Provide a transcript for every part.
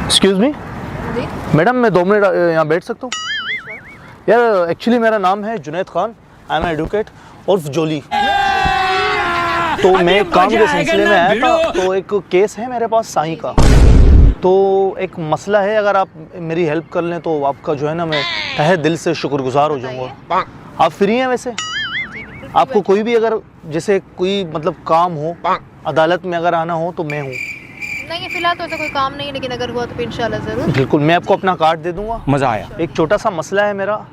Excuse me madam, मैं 2 minute यहाँ बैठ सकता हूँ? यार एक्चुअली मेरा नाम है Junaid Khan, I am advocate उर्फ जोली। तो मैं काम के सिलसिले में आया था, तो एक केस है मेरे पास साईं का। तो एक मसला है, अगर आप मेरी हेल्प कर लें तो आपका जो है ना, मैं तहे दिल से शुक्रगुजार हो जाऊँगा। आप फ्री हैं वैसे? आपको कोई भी अगर जैसे कोई मतलब काम हो, अदालत में अगर आना हो तो मैं हूँ। नहीं, फिलहाल तो ऐसा कोई काम नहीं है, लेकिन अगर हुआ तो इंशाल्लाह ज़रूर। बिल्कुल, मैं आपको अपना कार्ड दे दूँगा। मज़ा आया। एक छोटा सा मसला है मेरा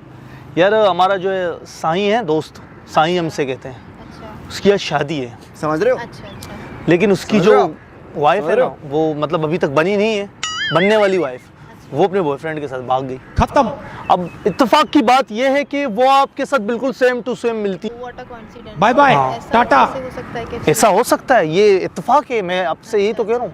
यार, हमारा जो है साईं है, दोस्त साईं हमसे कहते हैं, अच्छा उसकी आज शादी है, समझ रहे हो? अच्छा। लेकिन उसकी जो वाइफ है ना, वो मतलब अभी तक बनी नहीं है, बनने वाली वाइफ, वो अपने बॉयफ्रेंड के साथ भाग गई। खत्म। अब इत्तेफाक की बात यह है कि वो आपके साथ बिल्कुल सेम टू सेम मिलती। What a coincidence. Bye bye, ऐसा टाटा। कैसे हो सकता है कि ऐसा हो सकता है, ये इत्तेफाक है, मैं आपसे यही तो कह रहा हूँ।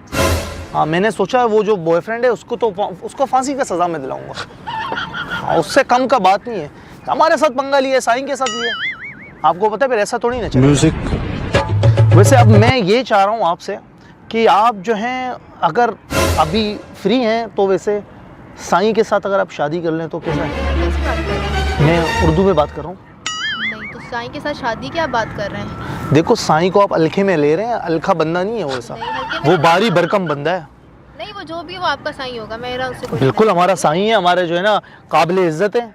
हाँ, मैंने सोचा वो जो बॉयफ्रेंड है उसको फांसी का सज़ा में दिलाऊंगा। उससे कम का बात नहीं है। हमारे साथ पंगा लिया, साईं के साथ लिया, आपको पता है, फिर ऐसा थोड़ी ना चलेगा। म्यूजिक। वैसे अब मैं ये चाह रहा हूँ आपसे कि आप जो हैं, अगर अभी फ्री हैं तो वैसे साईं के साथ अगर आप शादी कर लें तो कैसा है? कैसी बात कर रहे हैं? मैं उर्दू में बात कर रहा हूँ। नहीं तो साईं के साथ शादी की आप बात कर रहे हैं? देखो, साईं को आप अलखे में ले रहे हैं, अलखा बंदा नहीं है वो, ऐसा नहीं, हल्के में वो नहीं। बारी भरकम बंदा है। नहीं, वो जो भी हो आपका साईं होगा, मेरा उससे कोई बिल्कुल हमारा साईं है, हमारे जो है ना काबिले इज्जत है।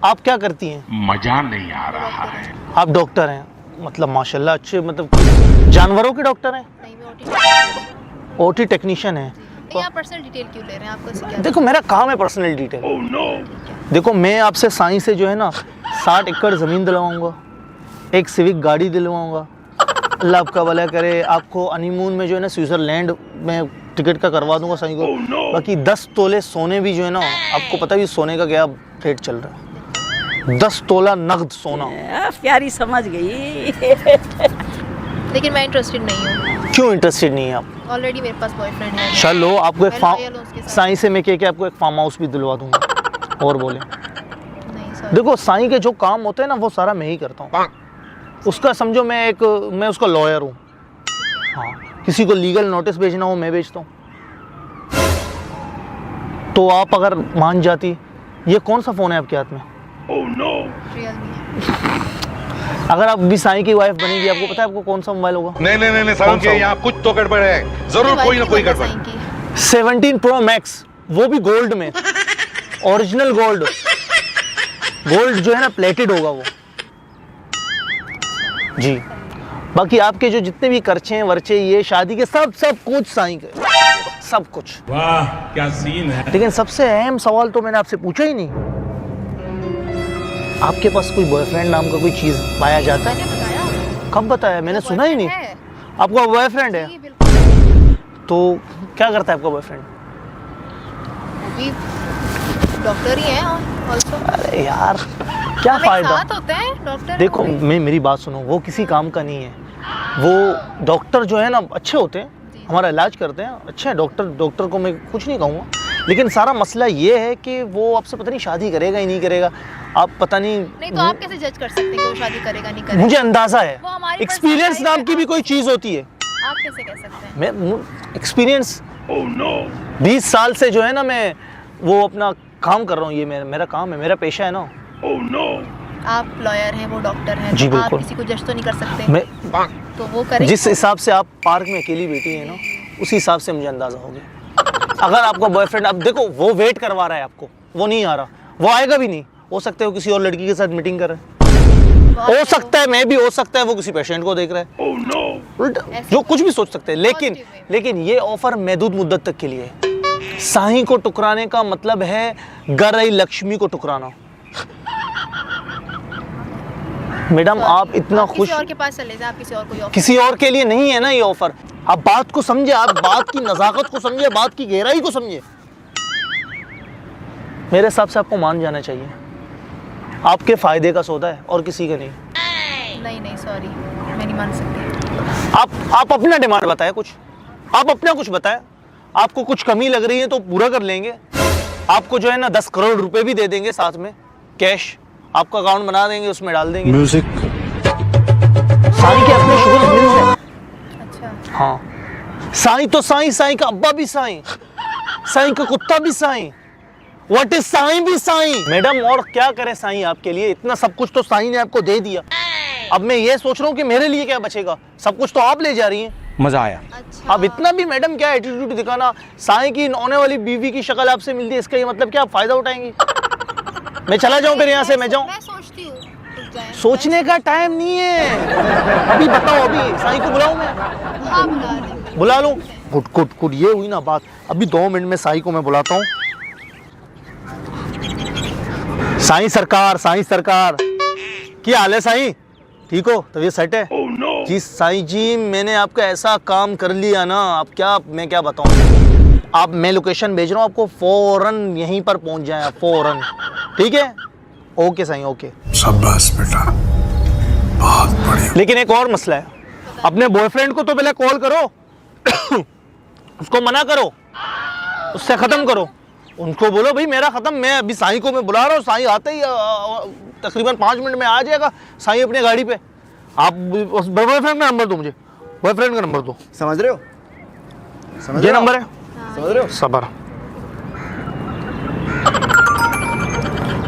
आप क्या करती हैं? मजा नहीं आ रहा है। आप डॉक्टर हैं, मतलब माशाल्लाह अच्छे, मतलब जानवरों के डॉक्टर हैं, नहीं, मैं ओटी टेक्नीशियन है। नहीं, आप पर्सनल डिटेल क्यों ले रहे हैं? आपको इससे क्या? देखो, मेरा काम है पर्सनल डिटेल। देखो, मैं आपसे साईं से जो है ना 60 एकड़ ज़मीन दिलवाऊंगा, एक सिविक गाड़ी दिलवाऊंगा, अल्लाह आपका भला करे। आपको हनीमून में जो है ना स्विट्ज़रलैंड में टिकट का करवा दूंगा साईं को। बाकी 10 तोले सोने भी जो है ना, आपको पता भी सोने का क्या रेट चल रहा है, 10 तोला नगद सोना। प्यारी समझ गई। लेकिन मैं इंटरेस्टेड नहीं हूँ। क्यों इंटरेस्टेड नहीं है आप? ऑलरेडी मेरे पास बॉयफ्रेंड है। चलो, आपको एक मैं फार्म, loyal हूँ उसके साथ। साईं से मैं कह के आपको एक फार्म हाउस भी दिलवा दूंगा। और बोले, नहीं सर। देखो साईं के जो काम होते हैं ना, वो सारा मैं ही करता हूँ। उसका समझो मैं उसका लॉयर हूँ। हाँ, किसी को लीगल नोटिस भेजना हो मैं भेजता हूँ। तो आप अगर मान जाती। ये कौन सा फ़ोन है आपके हाथ में? Realme है। अगर आप भी साईं की वाइफ बनेगी, आपको पता है आपको कौन सा मोबाइल होगा? नहीं साहब, ये यहाँ कुछ तो गड़बड़ है, जरूर कोई ना कोई गड़बड़। साईं की। 17 Pro Max, वो भी गोल्ड में, ओरिजिनल गोल्ड जो है ना, प्लेटेड होगा वो जी। बाकी आपके जो जितने भी खर्चे वर्चे, ये शादी के सब कुछ साईं के, सब कुछ। वाह क्या सीन है। लेकिन सबसे अहम सवाल तो मैंने आपसे पूछा ही नहीं। आपके पास कोई बॉयफ्रेंड नाम का कोई चीज़ पाया जाता है? मैंने बताया। कब बताया? मैंने सुना ही नहीं। है। आपका बॉयफ्रेंड है? जी, बिल्कुल। तो क्या करता है आपका बॉयफ्रेंड? वो भी डॉक्टर ही है ऑल्सो। अरे यार, क्या फ़ायदा? साथ होते हैं डॉक्टर। देखो, मेरी बात सुनो, वो किसी काम का नहीं है। वो डॉक्टर जो है ना अच्छे होते हैं, हमारा इलाज करते हैं, अच्छे हैं डॉक्टर को मैं कुछ नहीं कहूँगा। लेकिन सारा मसला ये है कि वो आपसे पता नहीं शादी करेगा ही नहीं करेगा। आप पता नहीं तो आप कैसे जज कर सकते हैं कि वो शादी करेगा नहीं करेगा? मुझे अंदाज़ा है। वो हमारी एक्सपीरियंस personality नाम की भी कोई चीज़ होती है। आप कैसे कह सकते हैं? मैं एक्सपीरियंस 20 साल से जो है ना, मैं वो अपना काम कर रहा हूँ। ये मेरा काम है, मेरा पेशा है ना। आप लॉयर हैं, वो डॉक्टर हैं, जी, तो आप बिल्कुल। किसी को जज तो नहीं कर सकते। मैं तो वो करें। जिस हिसाब से आप पार्क में अकेली बैठी है ना, उसी हिसाब से मुझे अंदाज़ा हो गया। अगर आपका बॉयफ्रेंड, अब देखो, वो वेट करवा रहा है आपको, वो नहीं आ रहा, वो आएगा भी नहीं। हो सकता है वो किसी और लड़की के साथ मीटिंग कर रहा है, हो सकता है, मैं भी, हो सकता है वो किसी पेशेंट को देख रहा है। उल्टा जो कुछ भी सोच सकते हैं। लेकिन ये ऑफर महदूद मुद्दत तक के लिए है। साईं को टुकराने का मतलब है गरई लक्ष्मी को टुकराना। मैडम, आप इतना खुश, किसी और के पास चले जाए, आप किसी और को ऑफर। किसी और के लिए नहीं है ना ये ऑफर। आप बात को समझे, आप बात की नज़ाकत को समझे, बात की गहराई को समझे। मेरे हिसाब से आपको मान जाना चाहिए। आपके फायदे का सौदा है और किसी का नहीं। नहीं सॉरी, मैं नहीं मान सकती। आप अपना डिमांड बताएं, कुछ आप अपना कुछ बताएं। आपको कुछ कमी लग रही है तो पूरा कर लेंगे। आपको जो है ना 10 करोड़ रुपए भी दे देंगे साथ में कैश। आपका अकाउंट बना देंगे, उसमें डाल देंगे। म्यूजिक। साईं के अपने शुगर मिल्स हैं। अच्छा। हाँ, साईं तो साईं का अब्बा भी साईं, साईं का कुत्ता भी साईं, व्हाट इज साईं भी साईं। मैडम और क्या करे साईं आपके लिए, इतना सब कुछ तो साईं ने आपको दे दिया। अब मैं ये सोच रहा हूँ कि मेरे लिए क्या बचेगा, सब कुछ तो आप ले जा रही हैं। मजा आया। अच्छा अब इतना भी मैडम क्या एटीट्यूड दिखाना, साईं की होने वाली बीवी की शक्ल आपसे मिलती है, इसका ये मतलब क्या आप फायदा उठाएंगी? मैं चला जाऊं फिर यहाँ से, मैं जाऊं? मैं सोचती हूँ रुक जाएं। सोचने का टाइम नहीं है, अभी बताओ, अभी साईं को बुलाऊं मैं? हाँ बुला रही हूँ। बुला लूं? गुड गुड गुड, ये हुई ना बात। अभी 2 मिनट में साईं को मैं बुलाता हूँ। साईं सरकार, साईं सरकार, क्या हाल है साईं? ठीक हो, तबीयत सेट है? जी साईं जी, मैंने आपका ऐसा काम कर लिया ना, आप क्या, मैं क्या बताऊं। आप, मैं लोकेशन भेज रहा हूँ आपको, फौरन यहीं पर पहुंच जाए आप, फौरन। ठीक है, ओके साईं, ओके। शाबाश बेटा, बहुत बढ़िया। लेकिन एक और मसला है, अपने बॉयफ्रेंड को तो पहले कॉल करो, उसको मना करो, उससे खत्म करो। उनको बोलो भाई मेरा खत्म, मैं अभी साईं को मैं बुला रहा हूँ, साईं आते ही तकरीबन 5 मिनट में आ जाएगा साईं अपनी गाड़ी पे। आप बॉयफ्रेंड का नंबर दो मुझे, बॉयफ्रेंड का नंबर दो। समझ रहे हो? ये नंबर है, समझ रहे हो? सबर।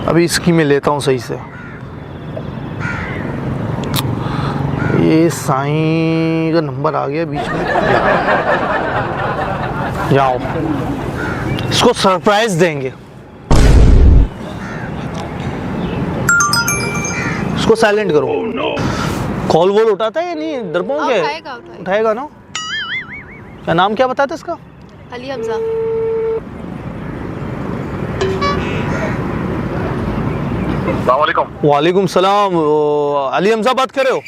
अभी इसकी मैं लेता हूँ सही से। ये साईं का नंबर आ गया बीच में, जाओ इसको सरप्राइज देंगे। इसको साइलेंट करो। कॉल वॉल उठाता है या नहीं, डरपोक है? उठाएगा। उठाएगा ना? क्या नाम क्या बताते इसका? अली हमजा। वालेकुम सलाम, अली हमजा बात कर रहे हो?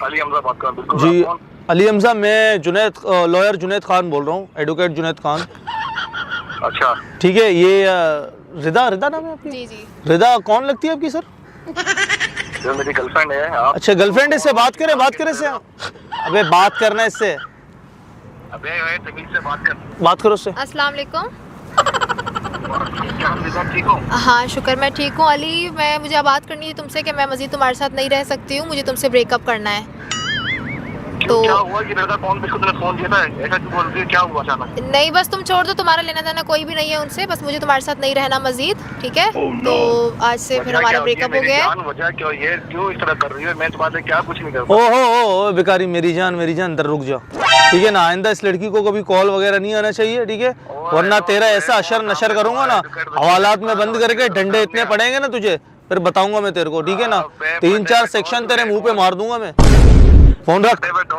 अली हमजा बात कर रहा हूं, बिल्कुल। जी आप कौन? अली हमजा, मैं जुनैद, लॉयर जुनैद खान बोल रहा हूँ, एडवोकेट जुनैद खान। अच्छा, ठीक है, ये रिदा, रिदा नाम है आपकी? जी जी। रिदा कौन लगती है आपकी सर? जो मेरी गर्लफ्रेंड है। आप अच्छा गर्लफ्रेंड है, इससे बात करें, बात करें इससे। अबे बात करना है इससे, अबे तमीज से बात कर। बात करो उससे। अस्सलाम वालेकुम। क्या हम निजाम ठीक हो? हाँ शुक्र, मैं ठीक हूँ अली। मुझे अब बात करनी है तुमसे कि मैं मज़ीद तुम्हारे साथ नहीं रह सकती हूँ, मुझे तुमसे ब्रेकअप करना है। तो क्या हुआ? ये लड़का कौन, जिसको तूने फोन किया था? ऐसा क्यों बोल रही है? क्या हुआ अचानक? नहीं बस तुम छोड़ दो, तुम्हारा लेना देना कोई भी नहीं है उनसे, बस मुझे तुम्हारे साथ नहीं रहना मजीद, ठीक है? तो आज से फिर हमारा ब्रेकअप हो गया है। वजह क्या, ये क्यों इस तरह कर रही है? मैं तुम्हारे क्या कुछ नहीं कर ओ बेकारी, मेरी जान अंदर रुक जा, ठीक है ना? आइंदा इस लड़की को कभी कॉल वगैरह नहीं आना चाहिए, ठीक है? वरना तेरा ऐसा अशर नशर करूंगा ना, हवालात में बंद करके डंडे इतने पड़ेंगे ना तुझे, फिर बताऊंगा मैं तेरे को, ठीक है ना? 3-4 सेक्शन तेरे मुंह पे मार दूंगा मैं। फोन रख, रख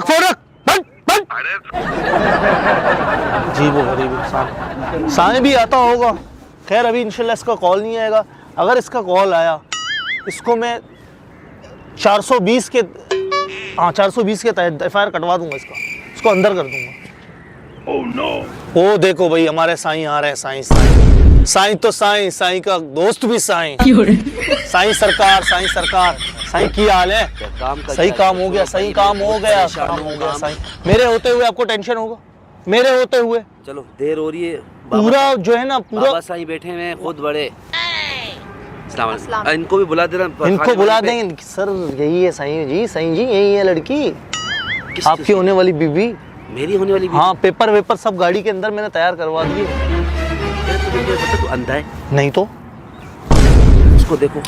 फोन रख, बंद बंद। जी वो गरीब इंसान, साईं भी आता होगा। खैर अभी इंशाल्लाह इसका कॉल नहीं आएगा, अगर इसका कॉल आया इसको मैं 420 के, हाँ 420 के तहत FIR कटवा दूंगा, इसको अंदर कर दूंगा। ओ देखो भाई हमारे साईं आ रहे हैं, साईं तो साईं का दोस्त भी साईं सरकार, साईं की हाल है? सही काम हो गया, सही काम हो गया साईं। मेरे होते हुए आपको टेंशन होगा, मेरे होते हुए? चलो देर हो रही है, पूरा जो है ना, पूरा बाबा साईं बैठे हैं खुद बड़े। इनको भी बुला देना, इनको बुला देंगे सर। यही है साईं जी यही है लड़की, आपकी होने वाली बीवी, मेरी होने वाली। हाँ पेपर वेपर सब गाड़ी के अंदर मैंने तैयार करवा दिए। तू अंधा है? नहीं तो उसको देखो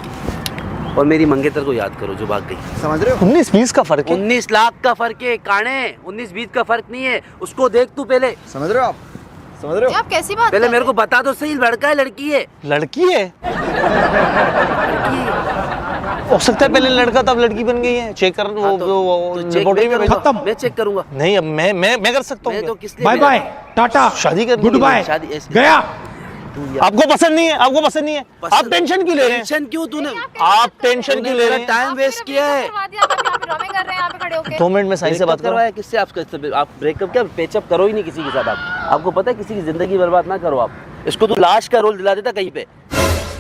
और मेरी मंगेतर को याद करो जो भाग गई। समझ रहे हो? 19-20 का फर्क है। 19 लाख का फर्क है काने, 19-20 का फर्क नहीं है। उसको देख तू पहले। समझ रहे हो आप? समझ रहे हो? आप कैसी बात पहले कर मेरे को रहे बता दो सही, लड़का है लड़की है? लड़की है, हो सकता है पहले लड़का तब लड़की बन गई है। चेक कर, वो लेबोरेटरी में भेजो। खत्म, मैं चेक करूंगा। नहीं अब मैं कर सकता मैं तो हूँ। किसलिए बाय बाय, टाटा, शादी करनी गुड है। बाय, शादी ऐसे- गया। आपको पसंद नहीं है, आपको पसंद नहीं है, आप टेंशन क्यों ले रहे हैं? टेंशन क्यों तूने? आप टेंशन क्यों ले रहे हैं? टाइम वेस्ट किया है। करवा दिया, आप यहाँ पे ड्रामे कर रहे हैं यहाँ पे खड़े होके। 2 मिनट में साईं से बात करवाया करो। किससे? आप ब्रेकअप क्या पेचअप करो ही नहीं किसी के साथ। आपको पता है किसी की जिंदगी बर्बाद ना करो आप। इसको तो लाश का रोल दिला देता कहीं पे।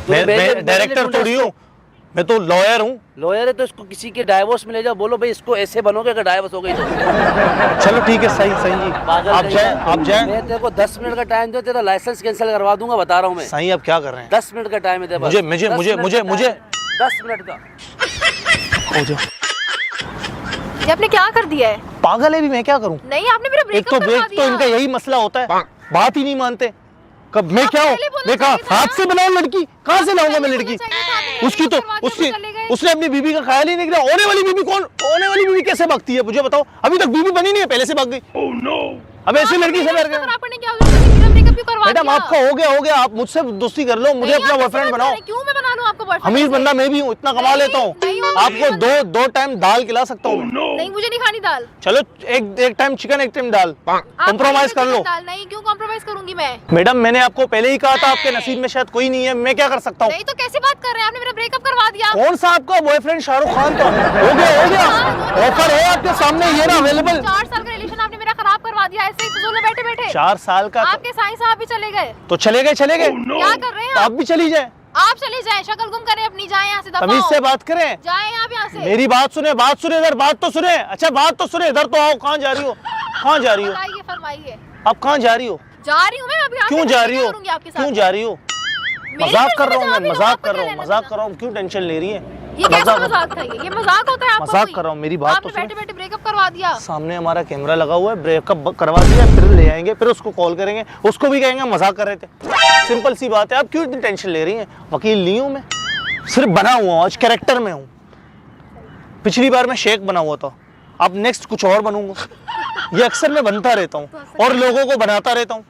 मैं डायरेक्टर थोड़ी हूँ, मैं तो लॉयर हूँ। लॉयर है तो इसको किसी के डाइवोर्स में ले जाओ, बोलो भाई इसको ऐसे बनोगे अगर डाइवोर्स हो गई तो। चलो ठीक है साईं जी, पागल आप नहीं जाएं, है। आप जाएं। मैं तेरे को 10 मिनट का टाइम दो, तेरा लाइसेंस कैंसिल करवा दूंगा, बता रहा हूँ मैं। साईं आप क्या कर रहे हैं? 10 मिनट का टाइम है तेरे पास। मुझे 10 मिनट का। हो जाओ। ये आपने क्या कर दिया है? पागल है भी, मैं क्या करूं? नहीं आपने मेरा एक तो ब्रेकअप करवा ब्रेक तो दिया। इनका यही मसला होता है, बात ही नहीं मानते। कब मैं आप क्या हूँ? पहले बोलना मैं कहा चाहिए था हाथ ना। से बनाऊं लड़की? कहाँ से लाऊंगा मैं पहले लड़की? बोलना चाहिए था, आपने उसकी तो करवा दिया, उसकी चले गए। उसने अपनी बीबी का ख्याल ही नहीं किया। होने वाली बीबी कौन? होने वाली बीबी कैसे भागती है मुझे बताओ? अभी तक बीबी बनी नहीं है, पहले से भाग गई। अब ऐसी लड़की से डर गए। खराब करने की क्या जरूरत है? मेरा ब्रेकअप क्यों करवा मैडम दिया? आपका हो गया, आप मुझसे दोस्ती कर लो, मुझे नहीं, अपना आप बॉयफ्रेंड कैसे बात बनाओ। कर रहे हैं? क्यों मैं बना लूं आपको बॉयफ्रेंड? अमीर बंदा मैं भी हूँ, इतना कमा नहीं, लेता हूँ। नहीं हूँ, आपको अमीर बंदा। दो टाइम दाल खिला सकता हूँ। नहीं, मुझे नहीं खानी दाल। चलो एक टाइम चिकन, एक टाइम दाल, आप कॉम्प्रोमाइज कर खाइए लो। दाल। नहीं, क्यों कॉम्प्रोमाइज करूंगी मैं? मैडम मैंने आपको पहले ही कहा था आपके नसीब में शायद कोई नहीं है, मैं क्या कर सकता हूँ? नहीं तो कैसी बात कर रहे हैं? आपने मेरा ब्रेकअप करवा दिया। कौन सा आपका बॉयफ्रेंड? शाहरुख खान का हो गया ऑफर है आपके सामने, ये ना अवेलेबल। 4 साल का रिलेशन आपने मेरा खराब करवा दिया ऐसे ही फिजूल में बैठे बैठे। 4 साल का आपके साईं साहब भी चले गए। तो चले गए क्या कर रहे हैं तो आप? आप भी चली जाए, आप चले जाएं, शक्ल गुम करें अपनी, जाएं यहाँ से, दफा तमीज से हो। बात करें। जाएं आप यहाँ से। मेरी बात सुने इधर, बात तो सुने। अच्छा बात तो सुने, इधर तो आओ। कहाँ जा रही हो? कहाँ जा रही हो? बताइए, फरमाइए। आप कहाँ जा रही हो? जा रही हूँ मैं अभी। क्यों जा रही हो? क्यों जा रही हो? मेरी मजाक तरफ कर से रहा हूँ जवाब मैं, ही दो, मजाक आपको कर क्या रहा हूँ, लेना मजाक देना? कर रहा हूँ। क्यों टेंशन ले रही है? ये कैसा मजाक था? ये मजाक होता है आपका? मजाक कोई? कर रहा हूँ, मेरी बात तो आपने सुनो। बैठे बैठे ब्रेकअप करवा दिया। सामने हमारा कैमरा लगा हुआ है, ब्रेकअप करवा दिया, फिर ले आएंगे, फिर उसको कॉल करेंगे, उसको भी कहेंगे मजाक कर रहे थे। सिंपल सी बात है, आप क्यों इतनी टेंशन ले रही हैं? वकील नहीं हूँ मैं, सिर्फ बना हुआ हूँ, आज कैरेक्टर में हूँ। पिछली बार मैं शेख बना हुआ था, अब नेक्स्ट कुछ और बनूंगा। ये अक्सर मैं बनता रहता हूँ और लोगों को बनाता रहता हूँ।